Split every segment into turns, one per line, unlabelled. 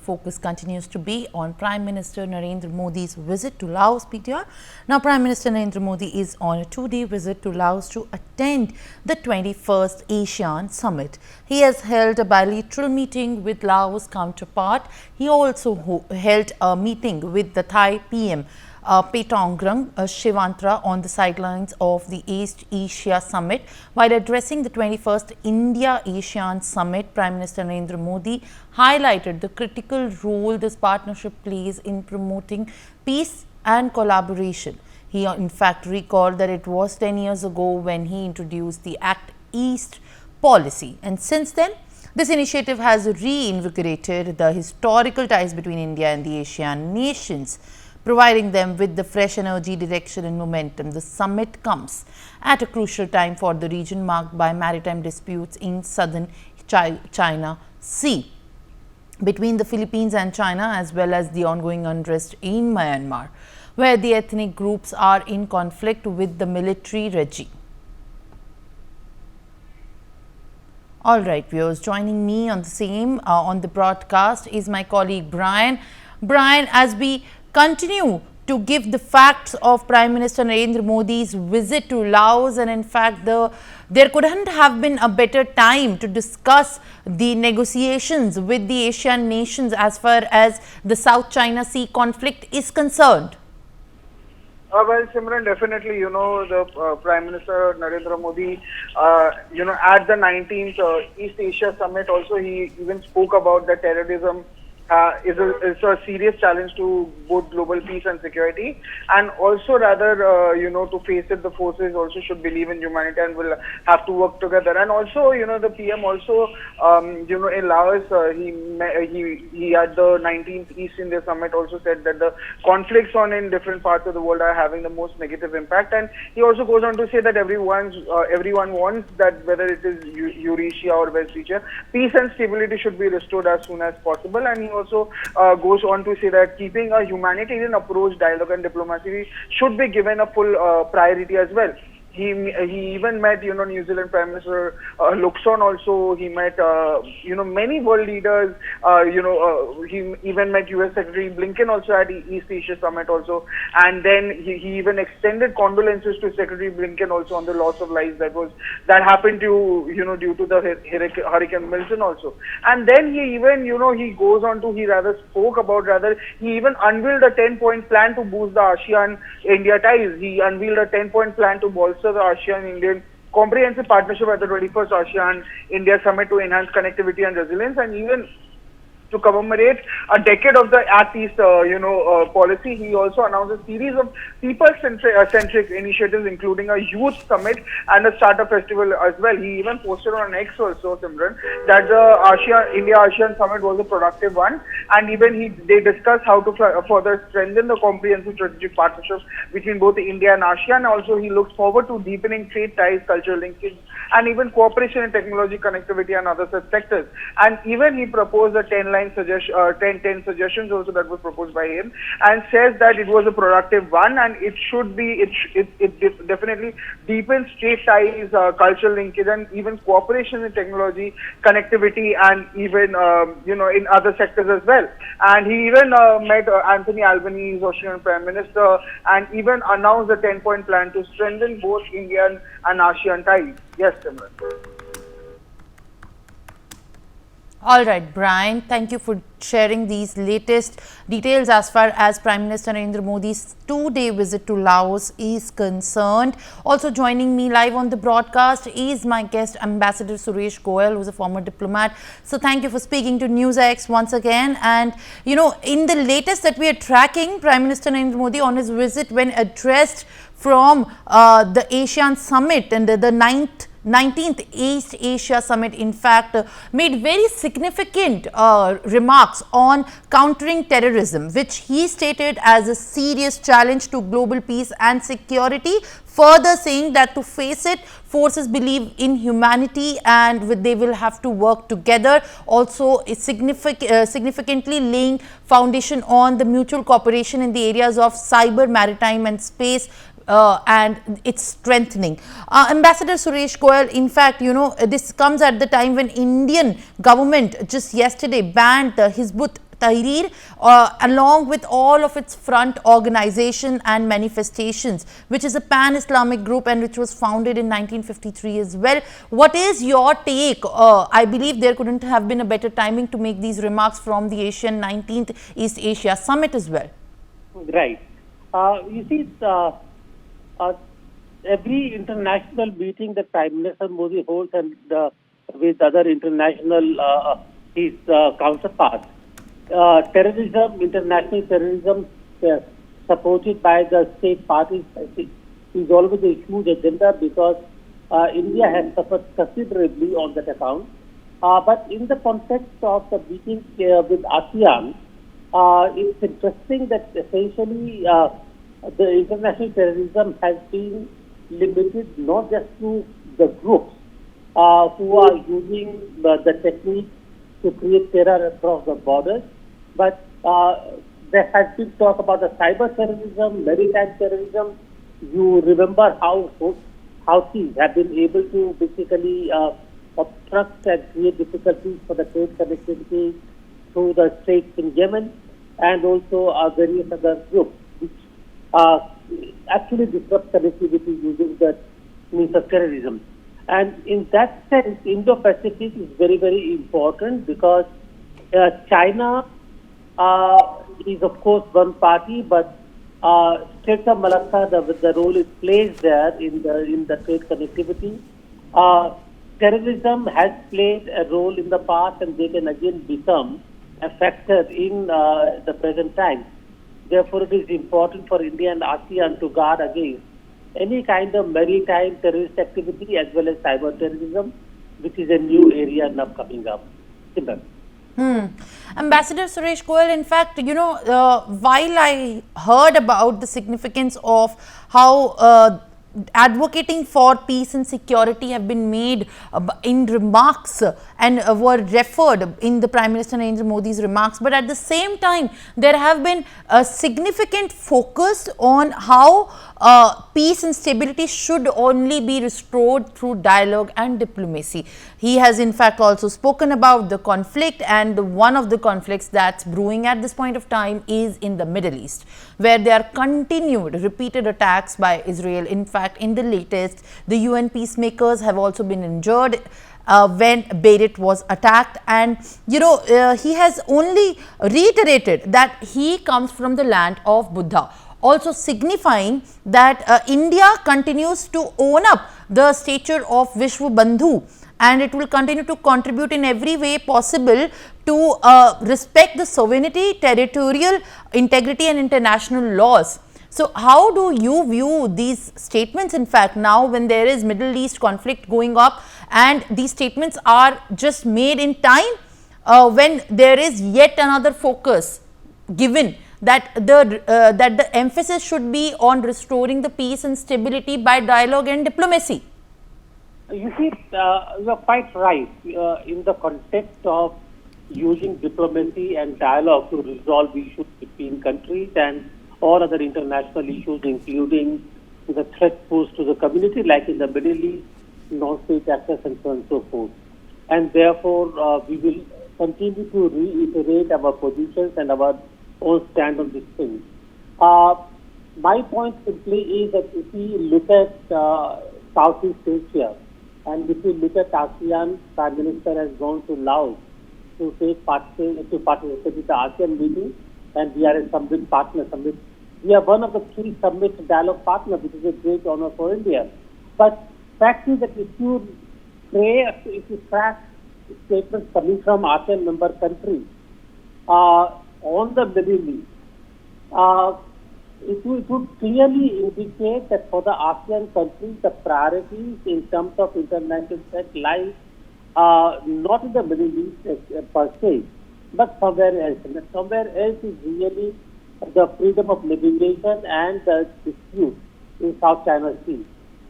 focus continues to be on Prime Minister Narendra Modi's visit to Laos, PTR. Now, Prime Minister Narendra Modi is on a 2-day visit to Laos to attend the 21st ASEAN Summit. He has held a bilateral meeting with Laos counterpart. He also held a meeting with the Thai PM Paetongtarn Shinawatra on the sidelines of the East Asia Summit. While addressing the 21st India-ASEAN Summit, Prime Minister Narendra Modi highlighted the critical role this partnership plays in promoting peace and collaboration. He in fact recalled that it was 10 years ago when he introduced the Act East policy, and since then this initiative has reinvigorated the historical ties between India and the ASEAN nations, providing them with the fresh energy, direction and momentum. The summit comes at a crucial time for the region marked by maritime disputes in southern China Sea between the Philippines and China, as well as the ongoing unrest in Myanmar, where the ethnic groups are in conflict with the military regime. All right, viewers, joining me on the same on the broadcast is my colleague Brian. Brian, as we continue to give the facts of Prime Minister Narendra Modi's visit to Laos, and in fact there couldn't have been a better time to discuss the negotiations with the ASEAN nations as far as the South China Sea conflict is concerned.
Well, Simran, definitely, the Prime Minister Narendra Modi, at the 19th East Asia Summit also, he even spoke about that terrorism is a serious challenge to both global peace and security, and also rather, to face it, the forces also should believe in humanity and will have to work together. And also, the PM also, in Laos, he at the 19th East India Summit also said that the conflicts in different parts of the world are having the most negative impact, and he also goes on to say that everyone wants that whether it is Eurasia or West Asia, peace and stability should be restored as soon as possible. And he also goes on to say that keeping a humanitarian approach, dialogue and diplomacy should be given a full priority as well. He even met, New Zealand Prime Minister Luxon also. He met, many world leaders. He even met US Secretary Blinken also at the East Asia Summit also. And then he even extended condolences to Secretary Blinken also on the loss of lives that happened to, due to the Hurricane Milton also. And then he even, he goes on to, he even unveiled a 10-point plan to boost the ASEAN-India ties. He unveiled a 10-point plan to bolster the ASEAN-Indian comprehensive partnership at the 21st ASEAN-India Summit to enhance connectivity and resilience, and even to commemorate a decade of the Act East, policy. He also announced a series of people-centric initiatives, including a youth summit and a startup festival as well. He even posted on X also, Simran, that the India-ASEAN Summit was a productive one, and even they discussed how to further strengthen the comprehensive strategic partnership between both India and ASEAN. Also, he looks forward to deepening trade ties, cultural linkage, and even cooperation in technology, connectivity, and other such sectors. And even he proposed a 10 suggestions also that was proposed by him, and says that it was a productive one, and it definitely deepens trade ties, cultural linkage, and even cooperation in technology, connectivity, and even in other sectors as well. And he even met Anthony Albanese, Australian Prime Minister, and even announced a 10-point plan to strengthen both Indian and ASEAN ties. Yes, Simran.
All right, Brian, thank you for sharing these latest details as far as Prime Minister Narendra Modi's 2-day visit to Laos is concerned. Also joining me live on the broadcast is my guest, Ambassador Suresh Goyal, who is a former diplomat. So thank you for speaking to NewsX once again. And, in the latest that we are tracking, Prime Minister Narendra Modi on his visit, when addressed from the ASEAN Summit and the 19th East Asia Summit, in fact, made very significant remarks on countering terrorism, which he stated as a serious challenge to global peace and security, further saying that to face it, forces believe in humanity and they will have to work together. Also, significantly laying foundation on the mutual cooperation in the areas of cyber, maritime and space, and its strengthening. Ambassador Suresh Goyal, in fact, this comes at the time when Indian government just yesterday banned the Hizbut Tahrir, along with all of its front organization and manifestations, which is a pan-Islamic group and which was founded in 1953 as well. What is your take? I believe there couldn't have been a better timing to make these remarks from the 19th East Asia Summit as well.
Right. You see, every international meeting that Prime Minister Modi holds and with other international his counterparts, terrorism, international terrorism supported by the state parties is always a huge agenda because India has suffered considerably on that account. But in the context of the meeting with ASEAN, it's interesting that essentially the international terrorism has been limited not just to the groups who are using the technique to create terror across the borders, but there has been talk about the cyber terrorism, maritime terrorism. You remember how Houthis have been able to basically obstruct and create difficulties for the trade connectivity through the straits in Yemen and also various other groups which actually disrupt connectivity using the means of terrorism. And in that sense, Indo-Pacific is very, very important because China is of course one party, but Strait of Malacca, the role it plays there in the trade connectivity. Terrorism has played a role in the past and they can again become a factor in the present time. Therefore, it is important for India and ASEAN to guard against any kind of maritime terrorist activity as well as cyber terrorism, which is a new area now coming up.
Ambassador Suresh Goyal, in fact, while I heard about the significance of how advocating for peace and security have been made in remarks and were referred in the Prime Minister Narendra Modi's remarks, but at the same time there have been a significant focus on how peace and stability should only be restored through dialogue and diplomacy. He has in fact also spoken about the conflict, and one of the conflicts that's brewing at this point of time is in the Middle East, where there are continued repeated attacks by Israel. In fact, in the latest, the UN peacemakers have also been injured when Beirut was attacked, and he has only reiterated that he comes from the land of Buddha, also signifying that India continues to own up the stature of Vishwa Bandhu, and it will continue to contribute in every way possible to respect the sovereignty, territorial integrity and international laws. So how do you view these statements, in fact, now when there is Middle East conflict going up and these statements are just made in time when there is yet another focus given that the emphasis should be on restoring the peace and stability by dialogue and diplomacy?
You see, you are quite right in the context of using diplomacy and dialogue to resolve issues between countries and all other international issues, including the threat posed to the community, like in the Middle East, non-state actors, and so on and so forth. And therefore, we will continue to reiterate our positions and our own stand on this thing. My point simply is that if we look at Southeast Asia, and if we look at ASEAN, Prime Minister has gone to Laos to participate in the ASEAN meeting, and we are a summit partner. We are one of the 3 summit dialogue partners, which is a great honor for India. But fact is that if you track statements coming from ASEAN member countries on the Middle East, it would clearly indicate that for the ASEAN countries, the priorities in terms of international threat lie not in the Middle East per se, but somewhere else. And somewhere else is really the freedom of navigation and the dispute in South China Sea.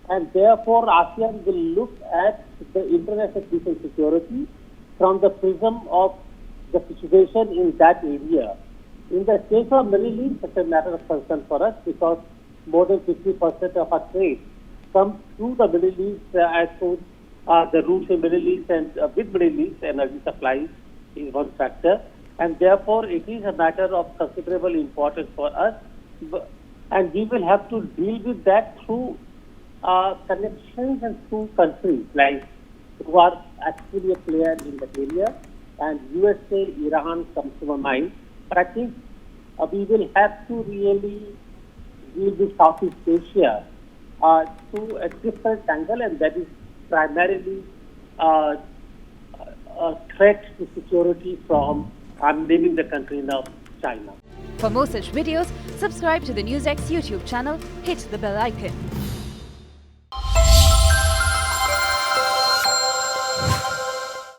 And therefore, ASEAN will look at the international peace and security from the prism of the situation in that area. In the case of Middle East, it's a matter of concern for us because more than 50% of our trade comes through the Middle East as through the routes in Middle East, and with Middle East energy supplies is one factor. and therefore it is a matter of considerable importance for us, and we will have to deal with that through connections and through countries like who are actually a player in the area, and USA, Iran comes to my mind. But I think we will have to really deal with Southeast Asia through a different angle, and that is primarily a threat to security from, I'm naming the country now, China.
For more such videos, subscribe to the NewsX YouTube channel, hit the bell icon.